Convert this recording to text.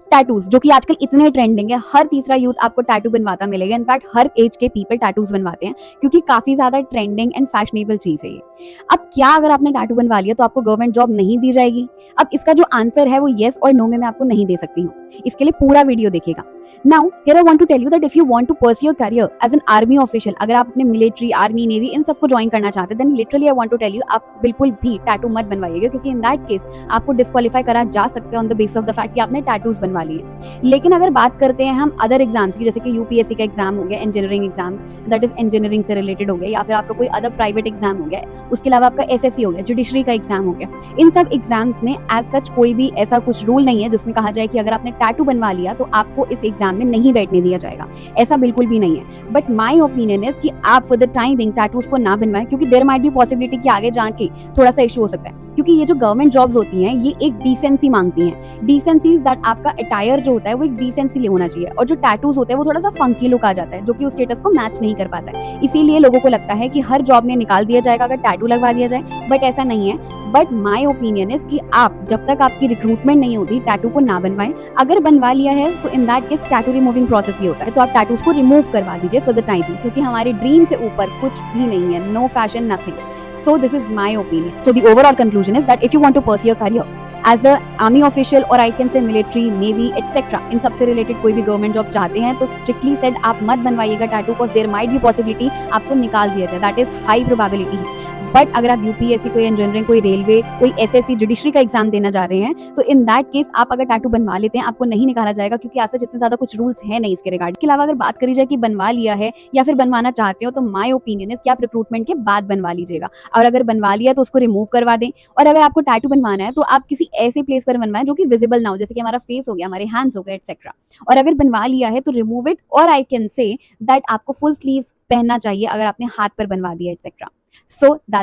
Tattoos जो कि आजकल इतने ट्रेंडिंग है, हर तीसरा यूथ आपको टैटू बनवाता मिलेगा। इनफैक्ट हर एज के पीपल टैटूज बनवाते हैं क्योंकि काफी ज्यादा ट्रेंडिंग एंड फैशनेबल चीज है ये। अब क्या अगर आपने टैटू बनवा लिया तो आपको गवर्नमेंट जॉब नहीं दी जाएगी? अब इसका जो आंसर है वो येस और नो में मैं आपको नहीं दे सकती हूँ। इसके लिए पूरा वीडियो देखिएगा। Now here I want to tell you that if you want to pursue your career as an army official, अगर आप अपने मिलिट्री, आर्मी, नेवी इन सबको ज्वाइन करना चाहते हैं, then literally I want to tell you आप बिल्कुल भी टैटू मत बनवाइएगा, क्योंकि इन दैट केस आपको डिस्क्वालीफाई करा जा सकते हैं on the basis of the fact कि आपने टैटूज बनवा लिए। लेकिन अगर बात करते हैं हम अदर एग्जाम्स की, जैसे कि यूपीएससी का एग्जाम हो गया, engineering exam, that is engineering से रिलेटेड हो गया, या फिर आपका कोई अदर प्राइवेट एग्जाम हो गया, उसके अलावा आपका एसएससी हो गया, जुडिशरी का एग्जाम हो गया, इन सब एग्जाम्स में एज सच कोई भी ऐसा कुछ रूल नहीं है जिसमें कहा जाए कि अगर आपने टैटू बनवा लिया तो आपको इस एग्जाम में नहीं बैठने दिया जाएगा। ऐसा बिल्कुल भी नहीं है। बट माई ओपिनियन इज कि आप for the time being tattoos को ना बनवाएं, क्योंकि देयर माइट बी पॉसिबिलिटी कि आगे जाके थोड़ा सा इशू हो सकता है। क्योंकि ये जो गवर्नमेंट जॉब्स होती हैं ये एक डिसेंसी मांगती हैं। डिसेंसी इज दैट आपका अटायर जो होता है वो एक डिसेंसी होना चाहिए, और जो टैटूज होते हैं वो थोड़ा सा फंकी लुक आ जाता है जो कि उस स्टेटस को मैच नहीं कर पाता है। इसीलिए लोगों को लगता है कि हर जॉब में निकाल दिया जाएगा अगर टैटू लगवा दिया जाए, बट ऐसा नहीं है। बट माई ओपिनियन इज कि आप जब तक आपकी रिक्रूटमेंट नहीं होती टैटू को ना बनवाएं। अगर बनवा लिया है तो इन that case tattoo removing process भी होता है, तो आप टैटूज को रिमूव करवा दीजिए फॉर द टाइम, क्योंकि हमारे ड्रीम से ऊपर कुछ भी नहीं है। Know fashion, nothing. So this is my opinion. So the overall conclusion is that if you want to pursue your career as a army official or I can say military, navy, etc. इन सबसे related कोई भी government job चाहते हैं तो strictly said आप मत बनवाइएगा tattoo, because there might be possibility आपको निकाल दिया जाए। दैट इज हाई प्रोबेबिलिटी है। बट अगर आप यूपीएससी, कोई इंजीनियरिंग, कोई रेलवे, कोई एसएससी, जुडिशरी का एग्जाम देना जा रहे हैं तो इन दैट केस आप अगर टैटू बनवा लेते हैं आपको नहीं निकाला जाएगा, क्योंकि ऐसा जितने ज्यादा कुछ रूल्स है नहीं इसके रिगार्ड। इसके अलावा अगर बात करी जाए कि बनवा लिया है या फिर बनवाना चाहते हो, तो माय ओपिनियन इज कि आप रिक्रूटमेंट के बाद बनवा लीजिएगा, और अगर बनवा लिया तो उसको रिमूव करवा दें। और अगर आपको टैटू बनवाना है तो आप किसी ऐसे प्लेस पर बनवाएं जो कि विजिबल ना हो, जैसे कि हमारा फेस हो गया, हमारे हैंड्स हो गए, एक्सेट्रा। और अगर बनवा लिया है तो रिमूव इट, और आई कैन से दैट आपको फुल स्लीव्स पहनना चाहिए अगर आपने हाथ पर बनवा दिया, एक्सेट्रा। So that